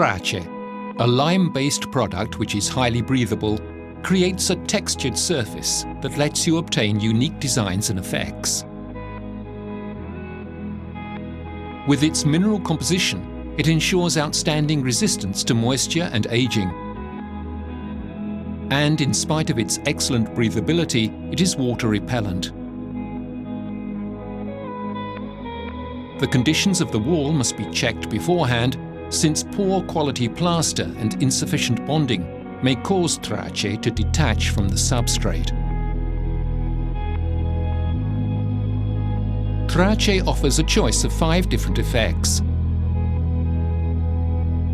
Tracce, a lime-based product which is highly breathable, creates a textured surface that lets you obtain unique designs and effects. With its mineral composition, it ensures outstanding resistance to moisture and aging. And in spite of its excellent breathability, it is water repellent. The conditions of the wall must be checked beforehand, since poor quality plaster and insufficient bonding may cause Tracce to detach from the substrate. Tracce offers a choice of 5 different effects: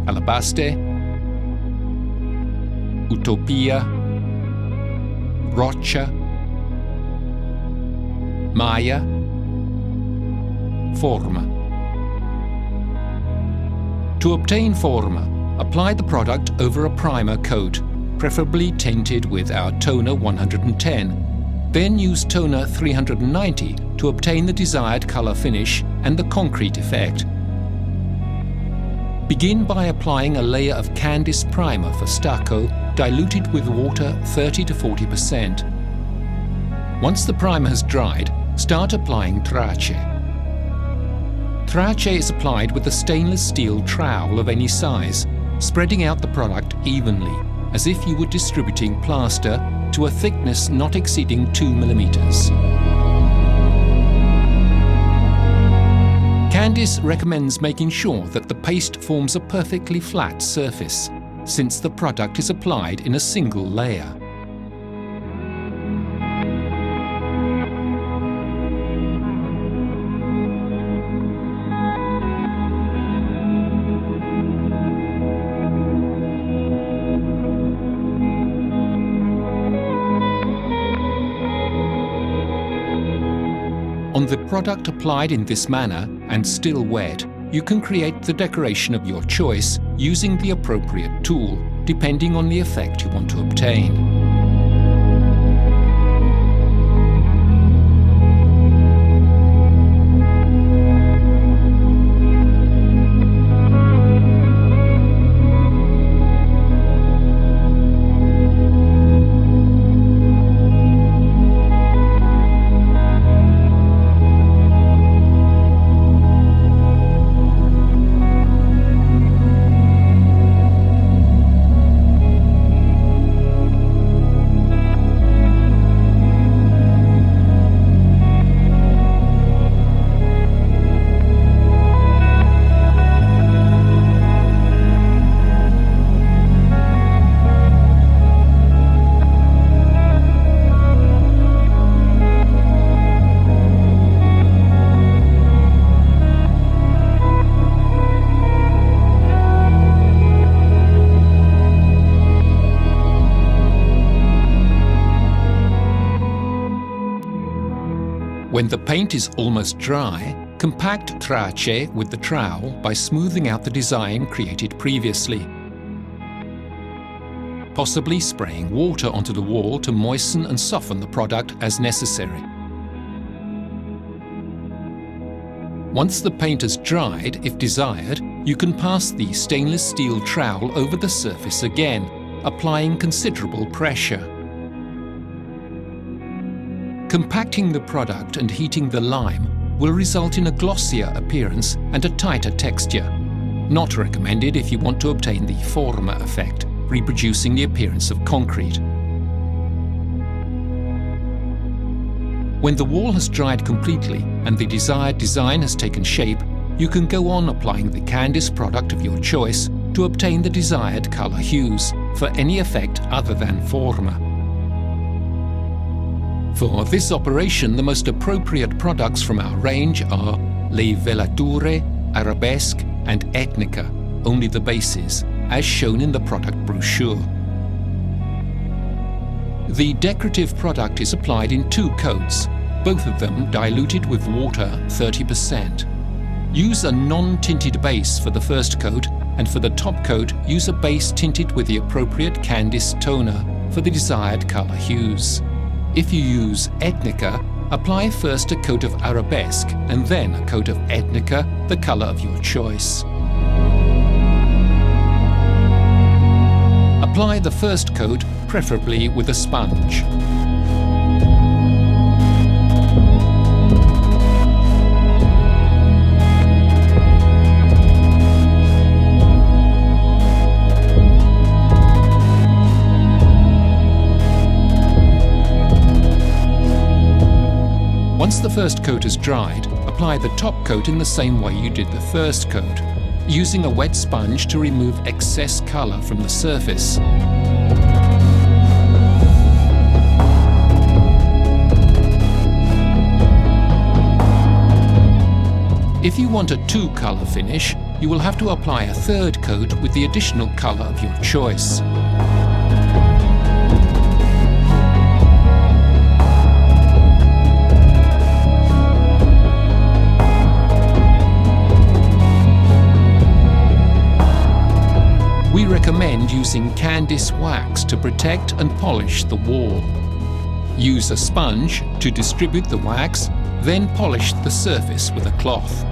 Alabaster, Utopia, Roccia, Maya, Forma. To obtain Forma, apply the product over a primer coat, preferably tinted with our toner 110. Then use toner 390 to obtain the desired color finish and the concrete effect. Begin by applying a layer of Candis primer for stucco, diluted with water 30 to 40%. Once the primer has dried, start applying Tracce. Tracce is applied with a stainless steel trowel of any size, spreading out the product evenly, as if you were distributing plaster, to a thickness not exceeding 2 millimeters. Candis recommends making sure that the paste forms a perfectly flat surface, since the product is applied in a single layer. On the product applied in this manner and still wet, you can create the decoration of your choice using the appropriate tool, depending on the effect you want to obtain. When the paint is almost dry, compact Tracce with the trowel by smoothing out the design created previously, possibly spraying water onto the wall to moisten and soften the product as necessary. Once the paint has dried, if desired, you can pass the stainless steel trowel over the surface again, applying considerable pressure. Compacting the product and heating the lime will result in a glossier appearance and a tighter texture. Not recommended if you want to obtain the Forma effect, reproducing the appearance of concrete. When the wall has dried completely and the desired design has taken shape, you can go on applying the Candis product of your choice to obtain the desired color hues for any effect other than Forma. For this operation, the most appropriate products from our range are Le Velature, Arabesque and Etnica, only the bases, as shown in the product brochure. The decorative product is applied in 2 coats, both of them diluted with water 30%. Use a non-tinted base for the first coat, and for the top coat, use a base tinted with the appropriate Candis toner for the desired color hues. If you use Etnica, apply first a coat of Arabesque and then a coat of Etnica, the color of your choice. Apply the first coat, preferably with a sponge. Once the first coat has dried, apply the top coat in the same way you did the first coat, using a wet sponge to remove excess colour from the surface. If you want a two-colour finish, you will have to apply a third coat with the additional colour of your choice. We recommend using Candis wax to protect and polish the wall. Use a sponge to distribute the wax, then polish the surface with a cloth.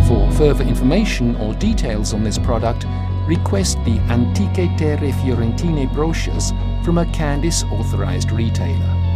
For further information or details on this product, request the Antiche Terre Fiorentine brochures from a Candis authorized retailer.